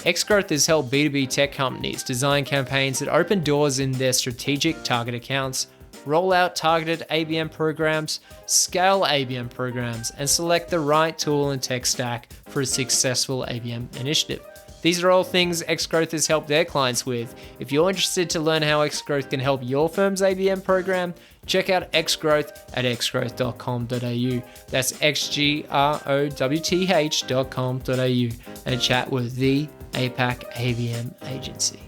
Xgrowth has helped B2B tech companies design campaigns that open doors in their strategic target accounts, roll out targeted ABM programs, scale ABM programs, and select the right tool and tech stack for a successful ABM initiative. These are all things Xgrowth has helped their clients with. If you're interested to learn how Xgrowth can help your firm's ABM program, check out Xgrowth at xgrowth.com.au. That's xgrowth.com.au and chat with the APAC ABM agency.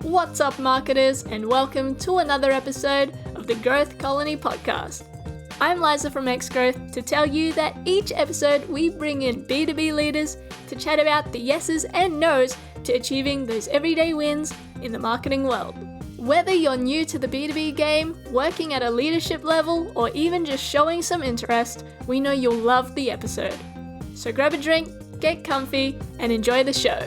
What's up, marketers, and welcome to another episode of the Growth Colony podcast. I'm Liza from Xgrowth to tell you that each episode we bring in B2B leaders to chat about the yeses and nos to achieving those everyday wins in the marketing world. Whether you're new to the B2B game, working at a leadership level, or even just showing some interest, we know you'll love the episode. So grab a drink, get comfy, and enjoy the show.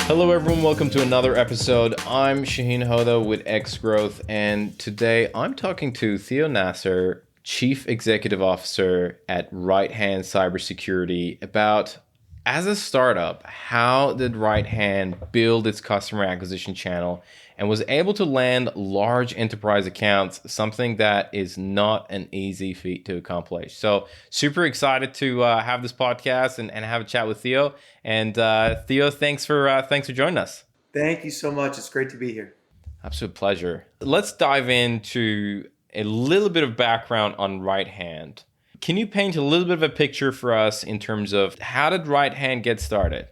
Hello everyone, welcome to another episode. I'm Shahin Hoda with Xgrowth, and today I'm talking to Theo Nasser, Chief Executive Officer at Right-Hand Cybersecurity, about, as a startup, how did Right-Hand build its customer acquisition channel and was able to land large enterprise accounts, something that is not an easy feat to accomplish. So super excited to have this podcast and have a chat with Theo. And Theo, thanks for joining us. Thank you so much. It's great to be here. Absolute pleasure. Let's dive into a little bit of background on Right-Hand. Can you paint a little bit of a picture for us in terms of how did Right-Hand get started?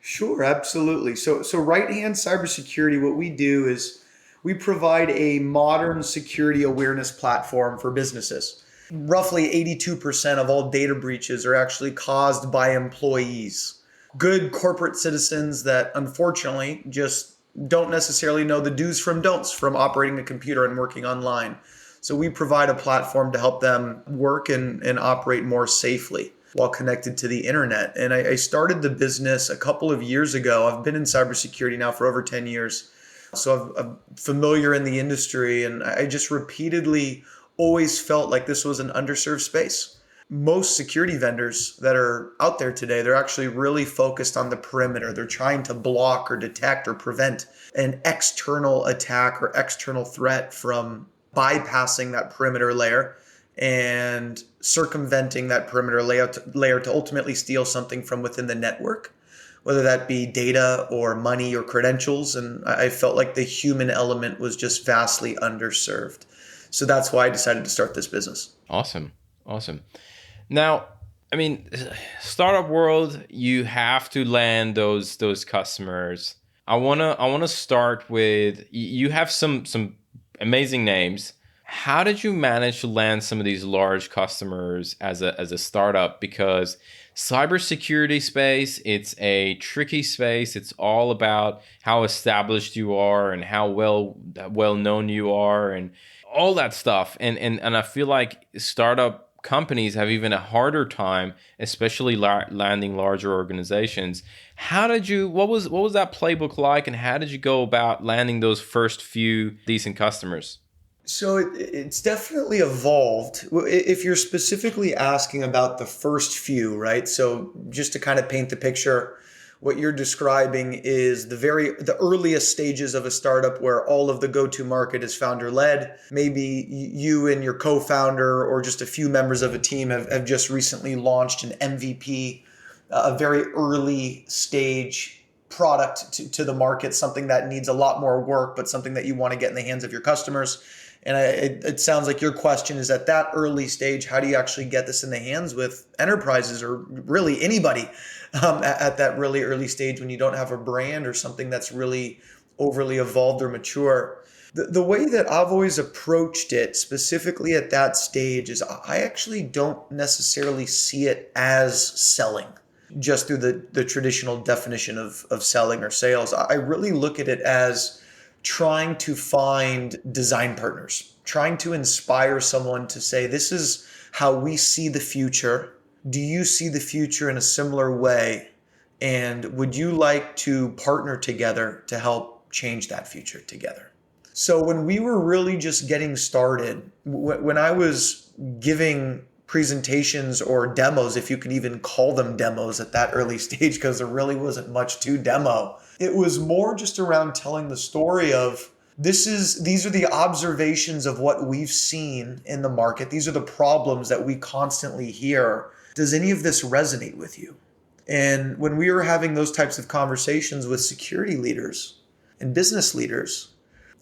Sure, absolutely. So Right-Hand Cybersecurity, what we do is we provide a modern security awareness platform for businesses. Roughly 82% of all data breaches are actually caused by employees. Good corporate citizens that unfortunately just don't necessarily know the do's from don'ts from operating a computer and working online. So we provide a platform to help them work and operate more safely while connected to the internet. And I started the business a couple of years ago. I've been in cybersecurity now for over 10 years. So I'm familiar in the industry, and I just repeatedly always felt like this was an underserved space. Most security vendors that are out there today, they're actually really focused on the perimeter. They're trying to block or detect or prevent an external attack or external threat from bypassing that perimeter layer and circumventing that perimeter layer to ultimately steal something from within the network, whether that be data or money or credentials. And I felt like the human element was just vastly underserved. So that's why I decided to start this business. Awesome. Now, I mean, startup world, you have to land those customers. I wanna start with, you have some amazing names. How did you manage to land some of these large customers as a startup? Because cybersecurity space, it's a tricky space. It's all about how established you are and how well known you are and all that stuff. And I feel like startup companies have even a harder time, especially landing larger organizations. What was that playbook like, and how did you go about landing those first few decent customers? So it's definitely evolved. If you're specifically asking about the first few, right? So just to kind of paint the picture, what you're describing is the earliest stages of a startup where all of the go-to market is founder-led. Maybe you and your co-founder or just a few members of a team have just recently launched an MVP, a very early stage product to the market, something that needs a lot more work, but something that you want to get in the hands of your customers. And it sounds like your question is at that early stage, how do you actually get this in the hands with enterprises or really anybody at that really early stage when you don't have a brand or something that's really overly evolved or mature? The way that I've always approached it specifically at that stage is I actually don't necessarily see it as selling just through the traditional definition of selling or sales. I really look at it as trying to find design partners, trying to inspire someone to say, this is how we see the future. Do you see the future in a similar way? And would you like to partner together to help change that future together. So when we were really just getting started, when I was giving presentations or demos, if you can even call them demos at that early stage, because there really wasn't much to demo, it was more just around telling the story of these are the observations of what we've seen in the market. These are the problems that we constantly hear. Does any of this resonate with you? And when we were having those types of conversations with security leaders and business leaders,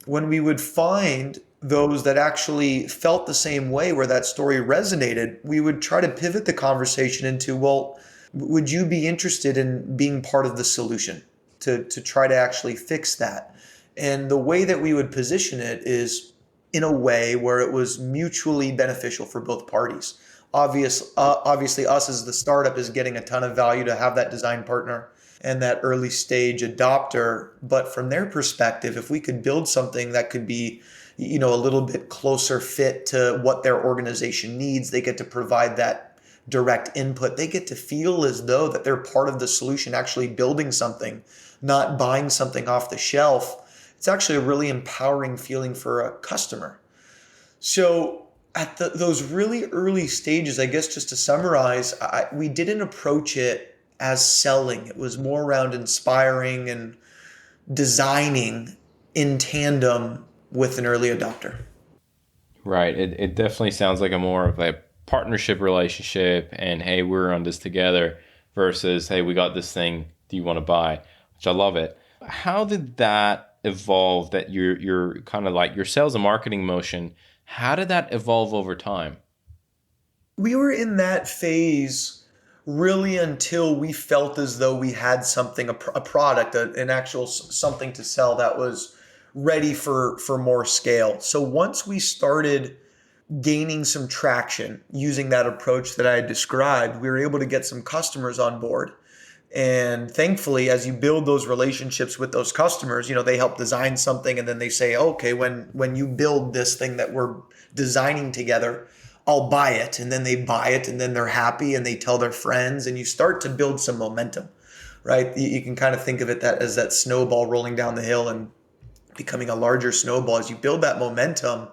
when we would find those that actually felt the same way, where that story resonated, we would try to pivot the conversation into, well, would you be interested in being part of the solution to try to actually fix that? And the way that we would position it is in a way where it was mutually beneficial for both parties. Obviously, us as the startup is getting a ton of value to have that design partner and that early stage adopter. But from their perspective, if we could build something that could be, a little bit closer fit to what their organization needs, they get to provide that direct input. They get to feel as though that they're part of the solution, actually building something, not buying something off the shelf. It's actually a really empowering feeling for a customer. So at those really early stages, I guess just to summarize, we didn't approach it as selling. It was more around inspiring and designing in tandem with an early adopter. Right. It definitely sounds like a more of a partnership relationship and, hey, we're on this together versus, hey, we got this thing. Do you want to buy? Which I love it. How did that evolve, that your kind of like your sales and marketing motion? How did that evolve over time? We were in that phase really until we felt as though we had something, a product, an actual something to sell that was ready for more scale. So once we started gaining some traction using that approach that I described, we were able to get some customers on board. And thankfully, as you build those relationships with those customers, they help design something and then they say, okay, when you build this thing that we're designing together, I'll buy it. And then they buy it and then they're happy and they tell their friends and you start to build some momentum, right? You can kind of think of it as that snowball rolling down the hill and becoming a larger snowball. As you build that momentum,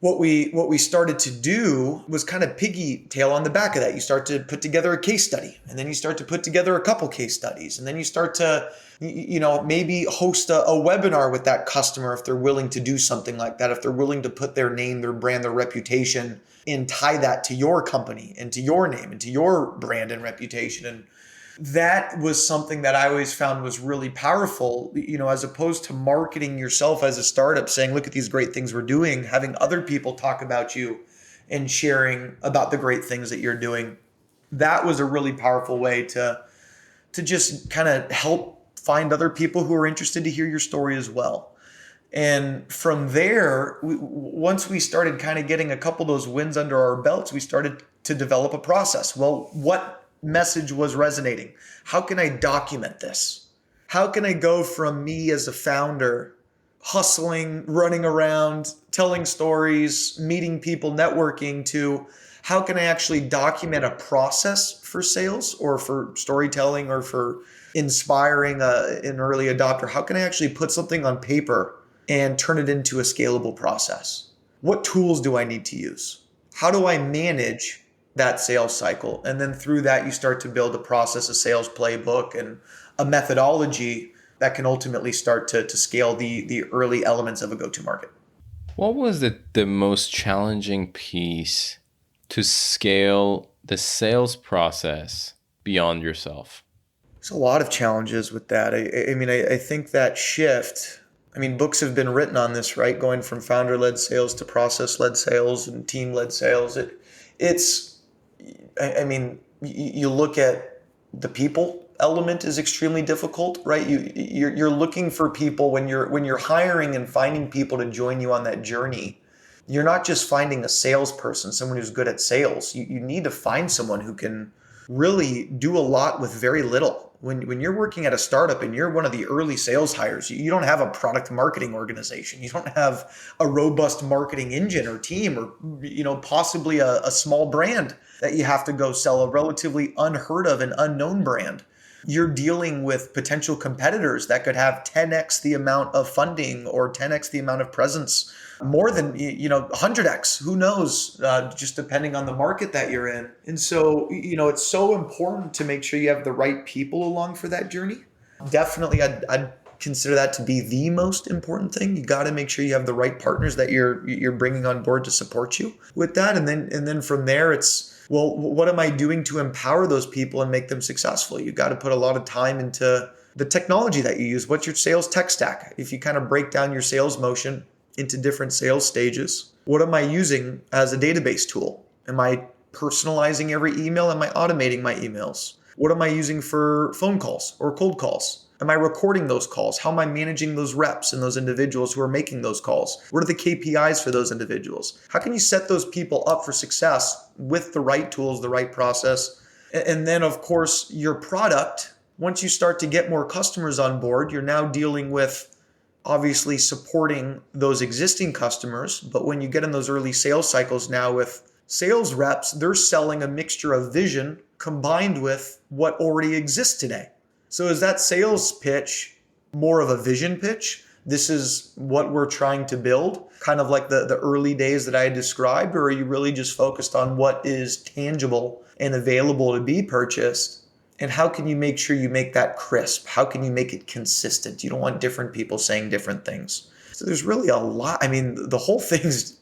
what we started to do was kind of pigtail on the back of that. You start to put together a case study, and then you start to put together a couple case studies, and then you start to, maybe host a webinar with that customer if they're willing to do something like that, if they're willing to put their name, their brand, their reputation, and tie that to your company and to your name and to your brand and reputation. And that was something that I always found was really powerful, as opposed to marketing yourself as a startup, saying, look at these great things we're doing, having other people talk about you and sharing about the great things that you're doing. That was a really powerful way to just kind of help find other people who are interested to hear your story as well. And from there, once we started kind of getting a couple of those wins under our belts, we started to develop a process. Well, what message was resonating? How can I document this? How can I go from me as a founder, hustling, running around, telling stories, meeting people, networking, to how can I actually document a process for sales or for storytelling or for inspiring an early adopter? How can I actually put something on paper and turn it into a scalable process? What tools do I need to use? How do I manage that sales cycle? And then through that, you start to build a process, a sales playbook, and a methodology that can ultimately start to scale the early elements of a go-to-market. What was the most challenging piece to scale the sales process beyond yourself? There's a lot of challenges with that. I think that shift, books have been written on this, right? Going from founder-led sales to process-led sales and team-led sales. You look at the people element is extremely difficult, right? You're looking for people when you're hiring and finding people to join you on that journey. You're not just finding a salesperson, someone who's good at sales. You need to find someone who can really do a lot with very little. When you're working at a startup and you're one of the early sales hires, you don't have a product marketing organization. You don't have a robust marketing engine or team or possibly a small brand that you have to go sell, a relatively unheard of and unknown brand. you're dealing with potential competitors that could have 10x the amount of funding or 10x the amount of presence, more than 100x. Who knows? Just depending on the market that you're in. And so it's so important to make sure you have the right people along for that journey. Definitely, I'd consider that to be the most important thing. You got to make sure you have the right partners that you're bringing on board to support you with that, and then from there it's, well, what am I doing to empower those people and make them successful? You got to put a lot of time into the technology that you use. What's your sales tech stack? If you kind of break down your sales motion into different sales stages, what am I using as a database tool? Am I personalizing every email? Am I automating my emails? What am I using for phone calls or cold calls? Am I recording those calls? How am I managing those reps and those individuals who are making those calls? What are the KPIs for those individuals? How can you set those people up for success with the right tools, the right process? And then, of course, your product, once you start to get more customers on board, you're now dealing with obviously supporting those existing customers. But when you get in those early sales cycles now with sales reps, they're selling a mixture of vision combined with what already exists today. So is that sales pitch more of a vision pitch? This is what we're trying to build, kind of like the early days that I described, or are you really just focused on what is tangible and available to be purchased? And how can you make sure you make that crisp? How can you make it consistent? You don't want different people saying different things. So there's really a lot. I mean, the whole thing's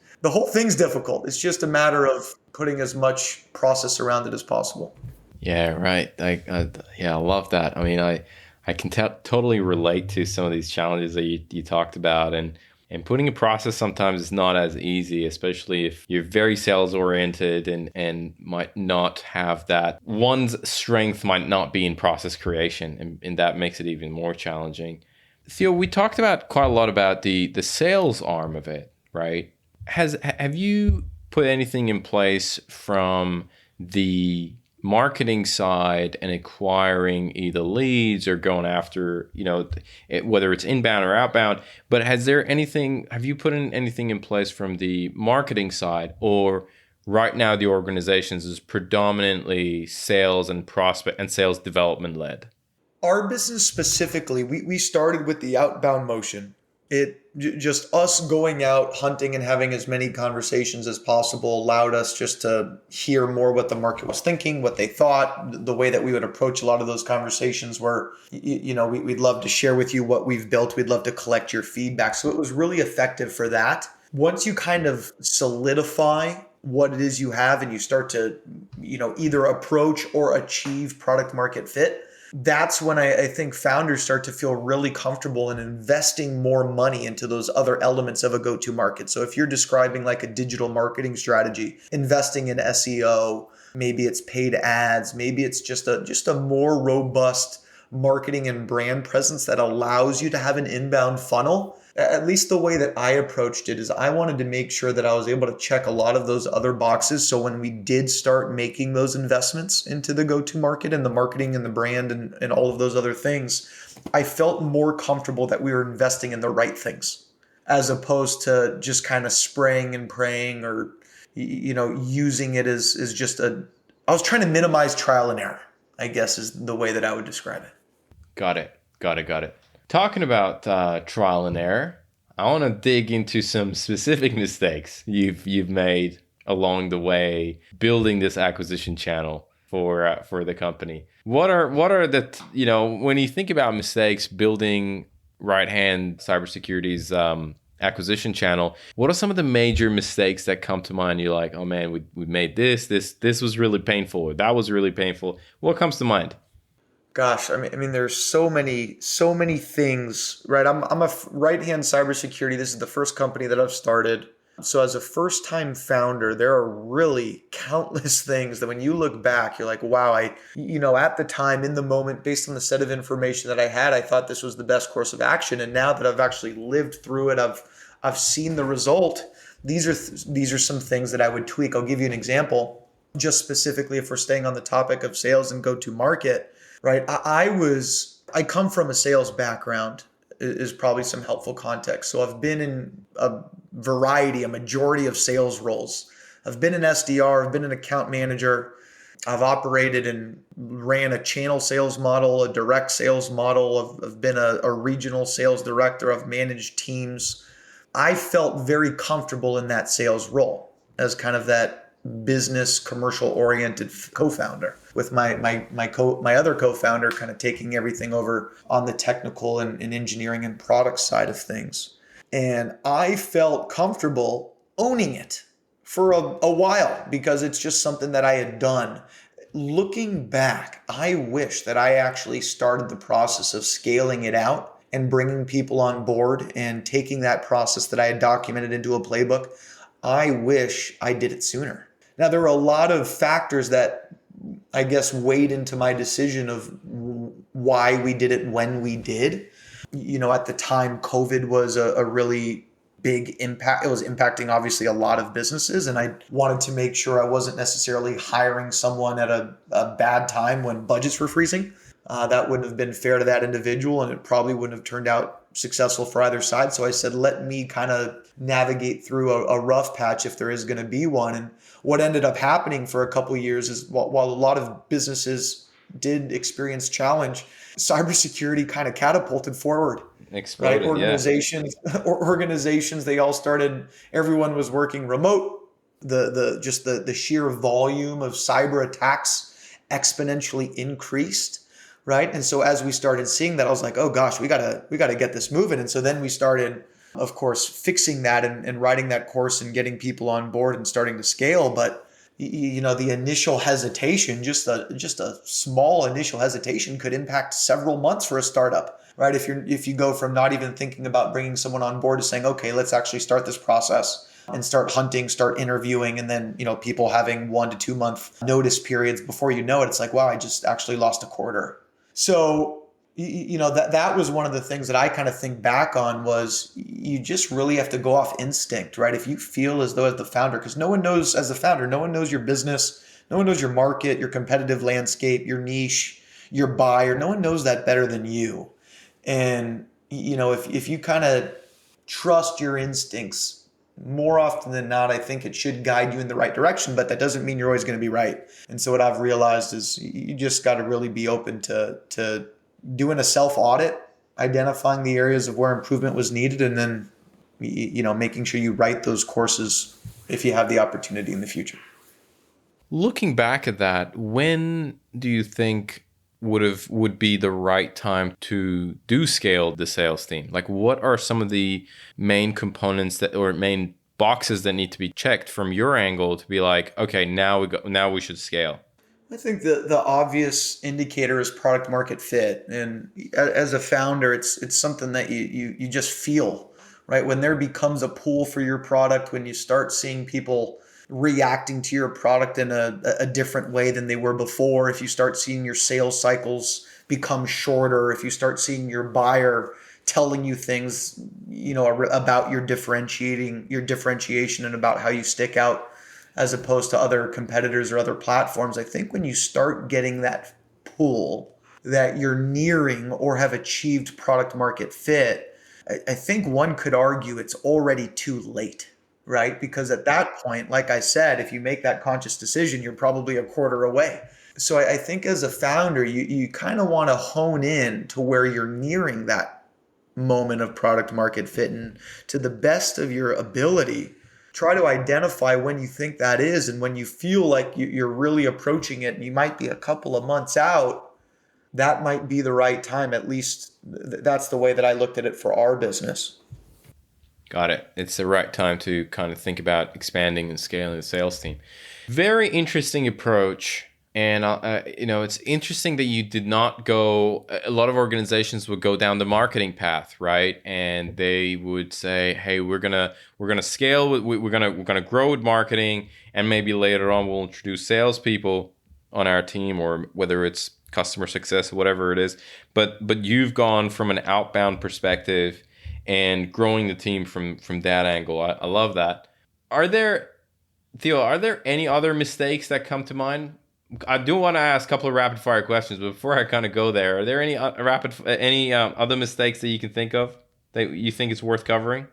difficult. It's just a matter of putting as much process around it as possible. Yeah, right. I love that. I mean, I can totally relate to some of these challenges that you talked about, and putting a process sometimes is not as easy, especially if you're very sales oriented and might not have that. One's strength might not be in process creation, and that makes it even more challenging. Theo, we talked about quite a lot about the sales arm of it, right? Have you put anything in place from the marketing side and acquiring either leads or going after, whether it's inbound or outbound, but have you put in anything in place from the marketing side, or right now the organizations is predominantly sales and prospect and sales development led? Our business specifically, we started with the outbound motion. Just us going out hunting and having as many conversations as possible allowed us just to hear more what the market was thinking, what they thought. The way that we would approach a lot of those conversations were, we'd love to share with you what we've built. We'd love to collect your feedback. So it was really effective for that. Once you kind of solidify what it is you have and you start to, either approach or achieve product market fit, that's when I think founders start to feel really comfortable in investing more money into those other elements of a go-to market. So if you're describing like a digital marketing strategy, investing in SEO, maybe it's paid ads, maybe it's just a more robust marketing and brand presence that allows you to have an inbound funnel. At least the way that I approached it is I wanted to make sure that I was able to check a lot of those other boxes. So when we did start making those investments into the go-to market and the marketing and the brand and all of those other things, I felt more comfortable that we were investing in the right things, as opposed to just kind of spraying and praying or, using it as just I was trying to minimize trial and error, I guess is the way that I would describe it. Got it. Talking about trial and error, I want to dig into some specific mistakes you've made along the way building this acquisition channel for the company. What are the when you think about mistakes building Right-Hand Cybersecurity's acquisition channel, what are some of the major mistakes that come to mind? You're like, oh man, we made this was really painful, or that was really painful. What comes to mind? Gosh, I mean, there's so many things, right? I'm a Right-Hand Cybersecurity. This is the first company that I've started. So as a first-time founder, there are really countless things that when you look back, you're like, wow, at the time, in the moment, based on the set of information that I had, I thought this was the best course of action. And now that I've actually lived through it, I've seen the result. These are some things that I would tweak. I'll give you an example, just specifically if we're staying on the topic of sales and go-to-market. Right. I come from a sales background is probably some helpful context. So I've been in a majority of sales roles. I've been an SDR, I've been an account manager. I've operated and ran a channel sales model, a direct sales model. I've been a regional sales director. I've managed teams. I felt very comfortable in that sales role as kind of that business commercial oriented co-founder, with my other co-founder kind of taking everything over on the technical and engineering and product side of things. And I felt comfortable owning it for a while because it's just something that I had done. Looking back, I wish that I actually started the process of scaling it out and bringing people on board and taking that process that I had documented into a playbook. I wish I did it sooner. Now, there were a lot of factors that I guess weighed into my decision of why we did it when we did. At the time, COVID was a really big impact. It was impacting obviously a lot of businesses, and I wanted to make sure I wasn't necessarily hiring someone at a bad time when budgets were freezing. That wouldn't have been fair to that individual, and it probably wouldn't have turned out successful for either side. So I said, let me kind of navigate through a rough patch if there is going to be one. And what ended up happening for a couple of years is while a lot of businesses did experience challenge, cybersecurity kind of catapulted forward. Exploded, right? Organizations, they all started, everyone was working remote. The sheer volume of cyber attacks exponentially increased, right? And so as we started seeing that, I was like, oh gosh, we gotta get this moving. And so then we started, of course, fixing that and writing that course and getting people on board and starting to scale. But the initial hesitation, just a small initial hesitation, could impact several months for a startup, right? If you go from not even thinking about bringing someone on board to saying, okay, let's actually start this process and start hunting, start interviewing, and then people having 1 to 2 month notice periods, before you know it, it's like, wow, I just actually lost a quarter. So that was one of the things that I kind of think back on, was you just really have to go off instinct, right? If you feel as though, as the founder, because no one knows, as the founder, no one knows your business, no one knows your market, your competitive landscape, your niche, your buyer, no one knows that better than you. And if you kind of trust your instincts, more often than not, I think it should guide you in the right direction, but that doesn't mean you're always going to be right. And so what I've realized is you just got to really be open to doing a self-audit, identifying the areas of where improvement was needed, and then making sure you write those courses if you have the opportunity in the future. Looking back at that, when do you think would be the right time to do scale the sales team? Like, what are some of the main components or main boxes that need to be checked from your angle to be like, okay, now we should scale? I think the obvious indicator is product market fit. And as a founder, it's something that you just feel, right? When there becomes a pull for your product, when you start seeing people reacting to your product in a different way than they were before, if you start seeing your sales cycles become shorter, if you start seeing your buyer telling you things, about your differentiation and about how you stick out as opposed to other competitors or other platforms. I think when you start getting that pull that you're nearing or have achieved product market fit, I think one could argue it's already too late, right? Because at that point, like I said, if you make that conscious decision, you're probably a quarter away. So I think as a founder, you kind of want to hone in to where you're nearing that moment of product market fit, and to the best of your ability, try to identify when you think that is, and when you feel like you're really approaching it and you might be a couple of months out, that might be the right time. At least that's the way that I looked at it for our business. Got it. It's the right time to kind of think about expanding and scaling the sales team. Very interesting approach. And, it's interesting that you did not go, a lot of organizations would go down the marketing path, right? And they would say, hey, we're going to scale, we're going to grow with marketing, and maybe later on we'll introduce salespeople on our team, or whether it's customer success, whatever it is. But you've gone from an outbound perspective and growing the team from that angle. I love that. Theo, are there any other mistakes that come to mind? I do want to ask a couple of rapid fire questions, but before I kind of go there, are there any other mistakes that you can think of that you think it's worth covering?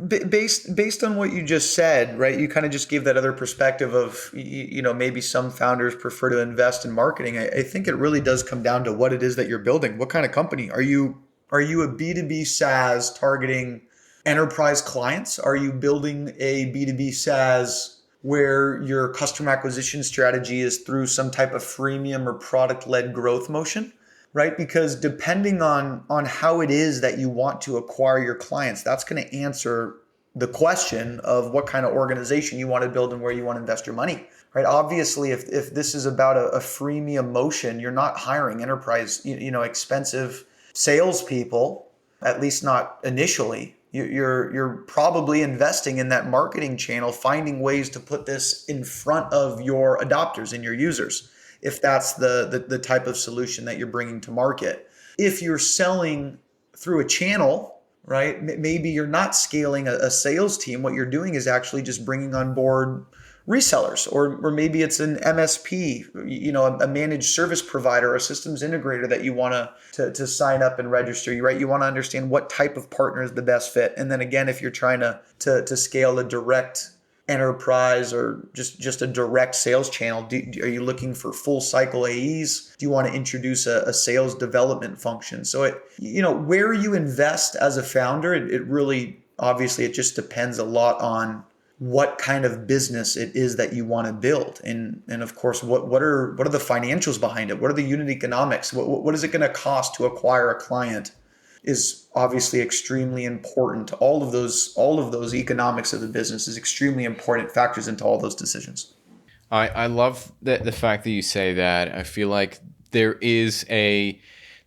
Based on what you just said, right? You kind of just gave that other perspective of, maybe some founders prefer to invest in marketing. I think it really does come down to what it is that you're building. What kind of company are you? Are you a B2B SaaS targeting enterprise clients? Are you building a B2B SaaS where your customer acquisition strategy is through some type of freemium or product-led growth motion? Right? Because depending on how it is that you want to acquire your clients, that's going to answer the question of what kind of organization you want to build and where you want to invest your money. Right? Obviously, if this is about a freemium motion, you're not hiring enterprise, expensive salespeople, at least not initially. You're probably investing in that marketing channel, finding ways to put this in front of your adopters and your users, if that's the type of solution that you're bringing to market. If you're selling through a channel, right, maybe you're not scaling a sales team. What you're doing is actually just bringing on board resellers, or maybe it's an MSP, a managed service provider, a systems integrator that you want to sign up and register. Right? You want to understand what type of partner is the best fit. And then again, if you're trying to scale a direct enterprise or just a direct sales channel, are you looking for full cycle AEs? Do you want to introduce a sales development function? So where you invest as a founder, it really, obviously, it just depends a lot on what kind of business it is that you want to build. And of course, what are the financials behind it? What are the unit economics? What is it going to cost to acquire a client is obviously extremely important. All of those economics of the business is extremely important, factors into all those decisions. I love the fact that you say that. I feel like there is a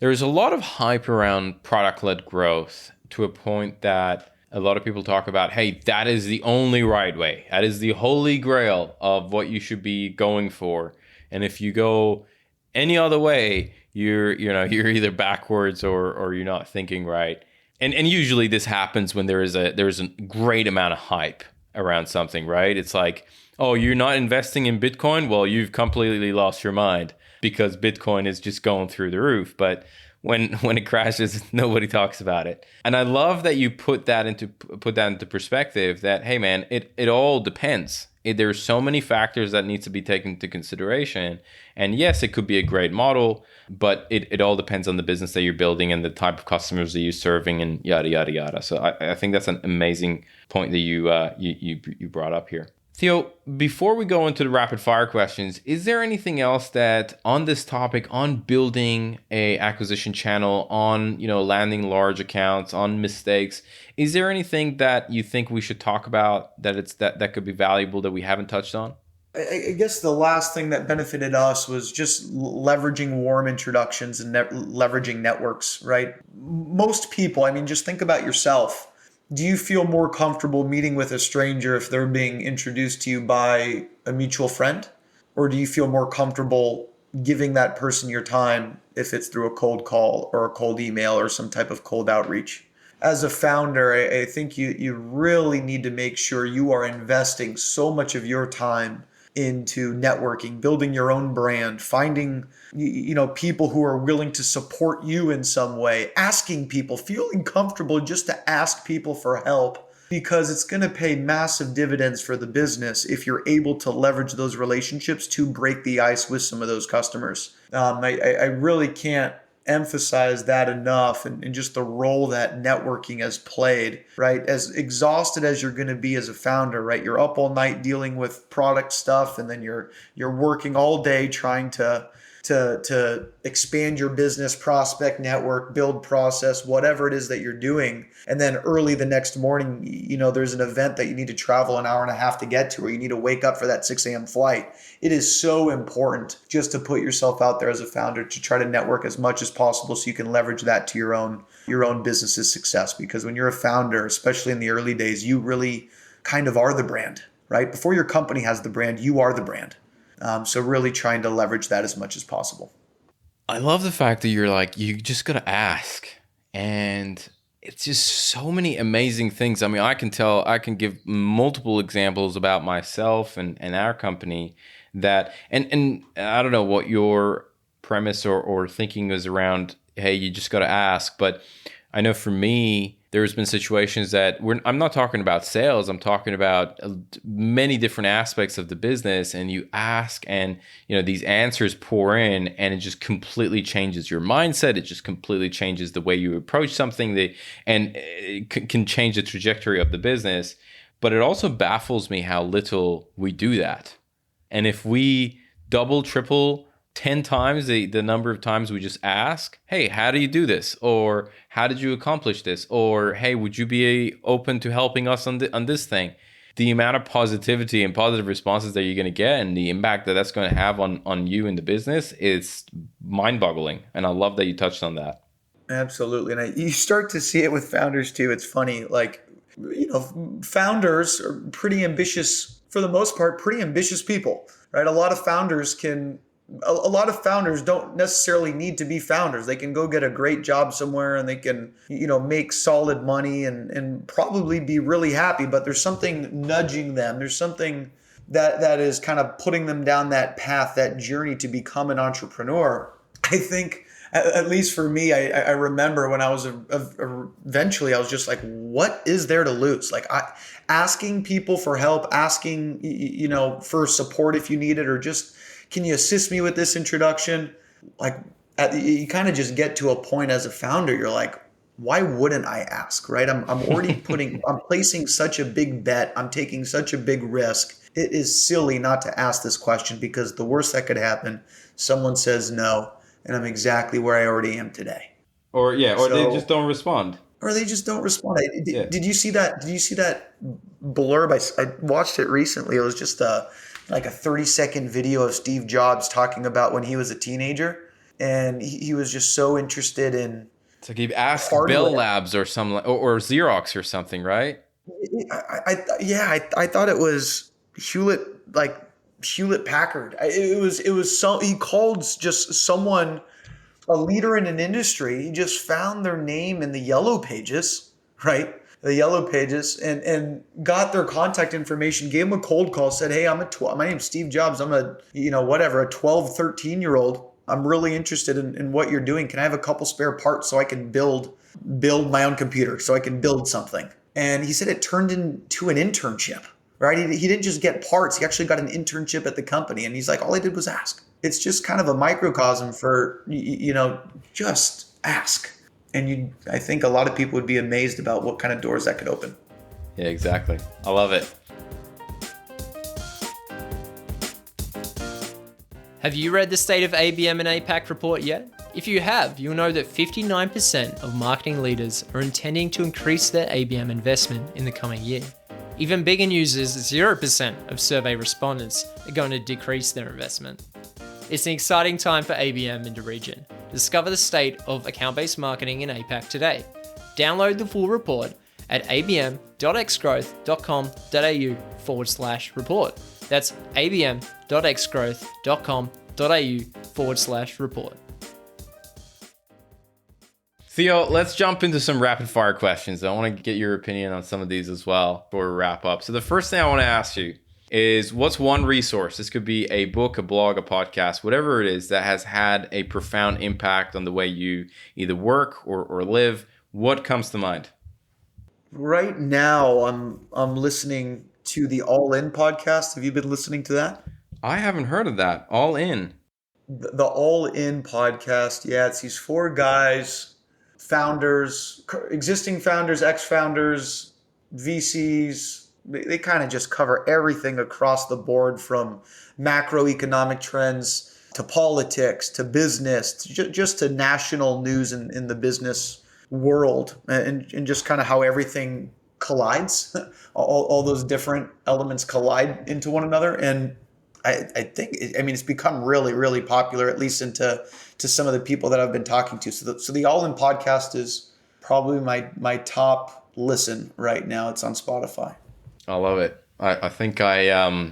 lot of hype around product-led growth, to a point that a lot of people talk about, hey, that is the only right way. That is the holy grail of what you should be going for. And if you go any other way, you're either backwards or you're not thinking right. And usually this happens when there's a great amount of hype around something, right? It's like, oh, you're not investing in Bitcoin? Well, you've completely lost your mind, because Bitcoin is just going through the roof. But when it crashes, nobody talks about it. And I love that you put that into perspective, that, hey man, it all depends. There's so many factors that need to be taken into consideration. And yes, it could be a great model, but it all depends on the business that you're building and the type of customers that you're serving, and yada, yada, yada. So I think that's an amazing point that you brought up here. Theo, before we go into the rapid fire questions, is there anything else that on this topic, on building a acquisition channel, on landing large accounts, on mistakes, is there anything that you think we should talk about that could be valuable that we haven't touched on? I guess the last thing that benefited us was just leveraging warm introductions and leveraging networks, right? Most people, just think about yourself. Do you feel more comfortable meeting with a stranger if they're being introduced to you by a mutual friend? Or do you feel more comfortable giving that person your time if it's through a cold call or a cold email or some type of cold outreach? As a founder, I think you really need to make sure you are investing so much of your time into networking, building your own brand, finding people who are willing to support you in some way, asking people, feeling comfortable just to ask people for help, because it's going to pay massive dividends for the business if you're able to leverage those relationships to break the ice with some of those customers. I really can't emphasize that enough, and just the role that networking has played, right? As exhausted as you're going to be as a founder, right? You're up all night dealing with product stuff, and then you're working all day trying to expand your business, prospect network, build process, whatever it is that you're doing. And then early the next morning, there's an event that you need to travel an hour and a half to get to, or you need to wake up for that 6 a.m. flight. It is so important just to put yourself out there as a founder, to try to network as much as possible so you can leverage that to your own business's success. Because when you're a founder, especially in the early days, you really kind of are the brand, right? Before your company has the brand, you are the brand. So really trying to leverage that as much as possible. I love the fact that you're like, you just got to ask. And it's just so many amazing things. I can give multiple examples about myself and our company that, and I don't know what your premise or thinking is around, hey, you just got to ask. But I know for me, there's been situations that I'm not talking about sales. I'm talking about many different aspects of the business, and you ask, and these answers pour in, and it just completely changes your mindset. It just completely changes the way you approach something, and it can change the trajectory of the business. But it also baffles me how little we do that. And if we double, triple, 10 times the number of times we just ask, hey, how do you do this? Or how did you accomplish this? Or, hey, would you be open to helping us on this thing? The amount of positivity and positive responses that you're going to get and the impact that that's going to have on you in the business is mind-boggling. And I love that you touched on that. Absolutely. And you start to see it with founders too. It's funny, founders are pretty ambitious, for the most part, pretty ambitious people, right? A lot of founders don't necessarily need to be founders. They can go get a great job somewhere and they can, make solid money and probably be really happy, but there's something nudging them. There's something that is kind of putting them down that path, that journey to become an entrepreneur. I think, at least for me, I remember when I was eventually, I was just like, what is there to lose? Like asking people for help, asking, for support if you need it, or just, can you assist me with this introduction? You kind of just get to a point as a founder, you're like, why wouldn't I ask, right? I'm already I'm placing such a big bet. I'm taking such a big risk. It is silly not to ask this question, because the worst that could happen, someone says no, and I'm exactly where I already am today. They just don't respond. Did you see that? Did you see that blurb? I watched it recently. It was just like a 30-second video of Steve Jobs talking about when he was a teenager, and he was just so interested in. It's like he asked hardware. Bell Labs or or Xerox or something, right? I thought it was Hewlett Packard. He called just someone, a leader in an industry. He just found their name in the yellow pages, right? The yellow pages, and got their contact information, gave them a cold call, said, hey, my name's Steve Jobs. I'm a 12, 13-year-old. I'm really interested in what you're doing. Can I have a couple spare parts so I can build my own computer, so I can build something? And he said it turned into an internship, right? He didn't just get parts. He actually got an internship at the company. And he's like, all I did was ask. It's just kind of a microcosm for, just ask. And I think a lot of people would be amazed about what kind of doors that could open. Yeah, exactly. I love it. Have you read the State of ABM and APAC report yet? If you have, you'll know that 59% of marketing leaders are intending to increase their ABM investment in the coming year. Even bigger news is 0% of survey respondents are going to decrease their investment. It's an exciting time for ABM in the region. Discover the state of account-based marketing in APAC today. Download the full report at abm.xgrowth.com.au/report. That's abm.xgrowth.com.au/report. Theo, let's jump into some rapid fire questions. I want to get your opinion on some of these as well before we wrap up. So the first thing I want to ask you is, what's one resource? This could be a book, a blog, a podcast, whatever it is, that has had a profound impact on the way you either work or live. What comes to mind? Right now, I'm listening to the All In podcast. Have you been listening to that? I haven't heard of that. All In. The All In podcast. Yeah, it's these four guys, founders, existing founders, ex-founders, VCs. They kind of just cover everything across the board, from macroeconomic trends to politics to business, to just to national news in the business world, and just kind of how everything collides. all those different elements collide into one another. And I think, it's become really, really popular, at least to some of the people that I've been talking to. So the All In podcast is probably my top listen right now. It's on Spotify. I love it. I think I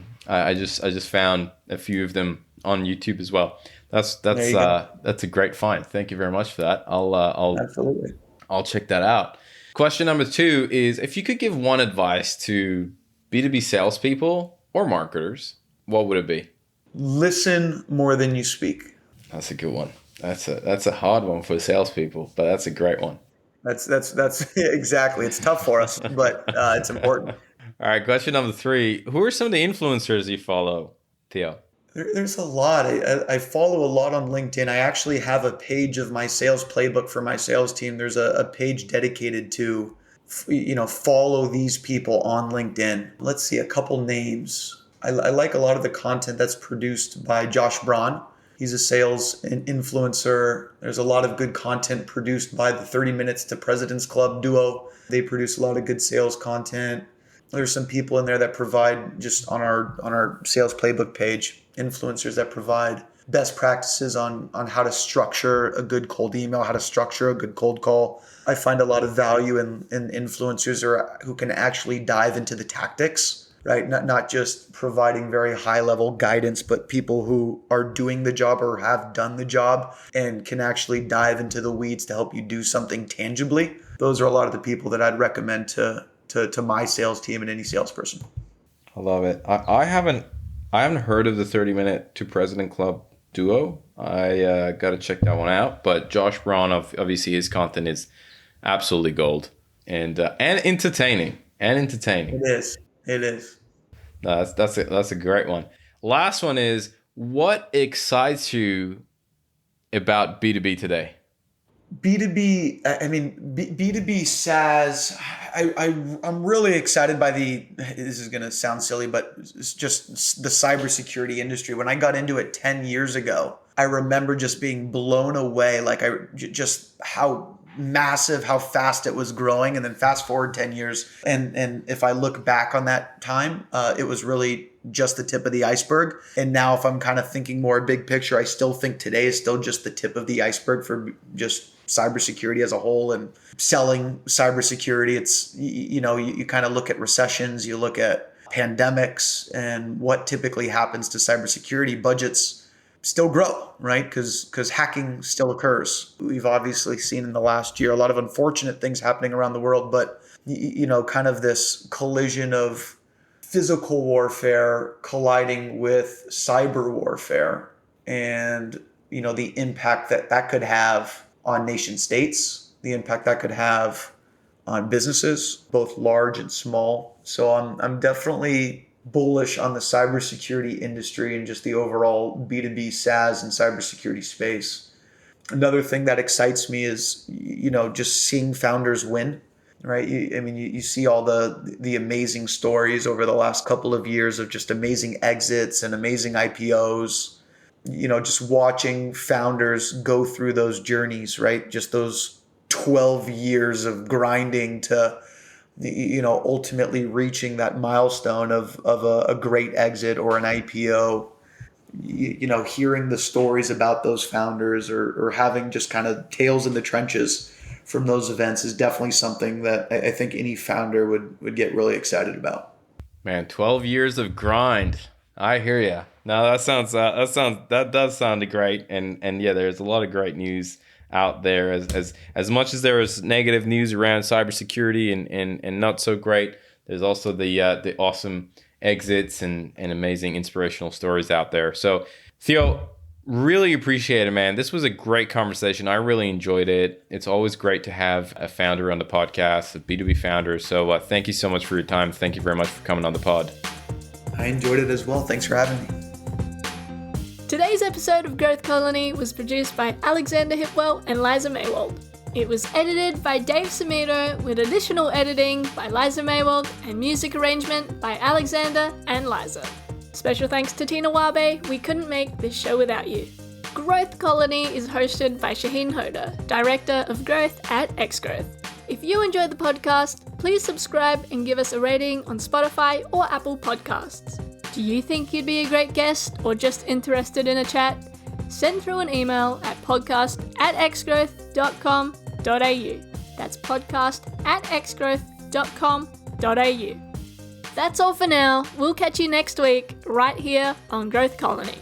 just found a few of them on YouTube as well. That's a great find. Thank you very much for that. Absolutely. I'll check that out. Question number 2 is, if you could give one advice to B2B salespeople or marketers, what would it be? Listen more than you speak. That's a good one. That's a hard one for salespeople, but that's a great one. That's exactly. It's tough for us, but it's important. All right, question number 3. Who are some of the influencers you follow, Theo? There's a lot. I follow a lot on LinkedIn. I actually have a page of my sales playbook for my sales team. There's a page dedicated to, follow these people on LinkedIn. Let's see, a couple names. I like a lot of the content that's produced by Josh Braun. He's a sales influencer. There's a lot of good content produced by the 30 Minutes to President's Club duo. They produce a lot of good sales content. There's some people in there that provide, just on our sales playbook page, influencers that provide best practices on how to structure a good cold email, how to structure a good cold call. I find a lot of value in influencers who can actually dive into the tactics, right? Not just providing very high level guidance, but people who are doing the job or have done the job and can actually dive into the weeds to help you do something tangibly. Those are a lot of the people that I'd recommend to my sales team and any salesperson. I love it. I haven't heard of the 30 Minute to President Club duo. I got to check that one out. But Josh Braun, obviously his content is absolutely gold and entertaining. It is. That's a great one. Last one is, what excites you about B2B today? B2B, B2B SaaS, I'm really excited by this is going to sound silly, but it's just the cybersecurity industry. When I got into it 10 years ago, I remember just being blown away, just how massive, how fast it was growing. And then fast forward 10 years. And if I look back on that time, it was really just the tip of the iceberg. And now if I'm kind of thinking more big picture, I still think today is still just the tip of the iceberg for just cybersecurity as a whole and selling cybersecurity. It's, you kind of look at recessions, you look at pandemics and what typically happens to cybersecurity. Budgets still grow, right? Because hacking still occurs. We've obviously seen in the last year a lot of unfortunate things happening around the world, but kind of this collision of physical warfare colliding with cyber warfare and the impact that could have on nation states, the impact that could have on businesses, both large and small. So I'm definitely bullish on the cybersecurity industry and just the overall B2B SaaS and cybersecurity space. Another thing that excites me is, just seeing founders win, right? You see all the amazing stories over the last couple of years of just amazing exits and amazing IPOs. Just watching founders go through those journeys, right? Just those 12 years of grinding to, ultimately reaching that milestone of a great exit or an IPO. Hearing the stories about those founders or having just kind of tales in the trenches from those events is definitely something that I think any founder would get really excited about. Man, 12 years of grind. I hear ya. No, that does sound great, and yeah, there's a lot of great news out there. As much as there is negative news around cybersecurity and not so great, there's also the awesome exits and amazing inspirational stories out there. So, Theo, really appreciate it, man. This was a great conversation. I really enjoyed it. It's always great to have a founder on the podcast, a B2B founder. So, thank you so much for your time. Thank you very much for coming on the pod. I enjoyed it as well. Thanks for having me. Today's episode of Growth Colony was produced by Alexander Hipwell and Liza Maywald. It was edited by Dave Samito with additional editing by Liza Maywald and music arrangement by Alexander and Liza. Special thanks to Tina Wabe. We couldn't make this show without you. Growth Colony is hosted by Shahin Hoda, Director of Growth at Xgrowth. If you enjoyed the podcast, please subscribe and give us a rating on Spotify or Apple Podcasts. Do you think you'd be a great guest or just interested in a chat? Send through an email at podcast@xgrowth.com.au. That's podcast@xgrowth.com.au. That's all for now. We'll catch you next week right here on Growth Colony.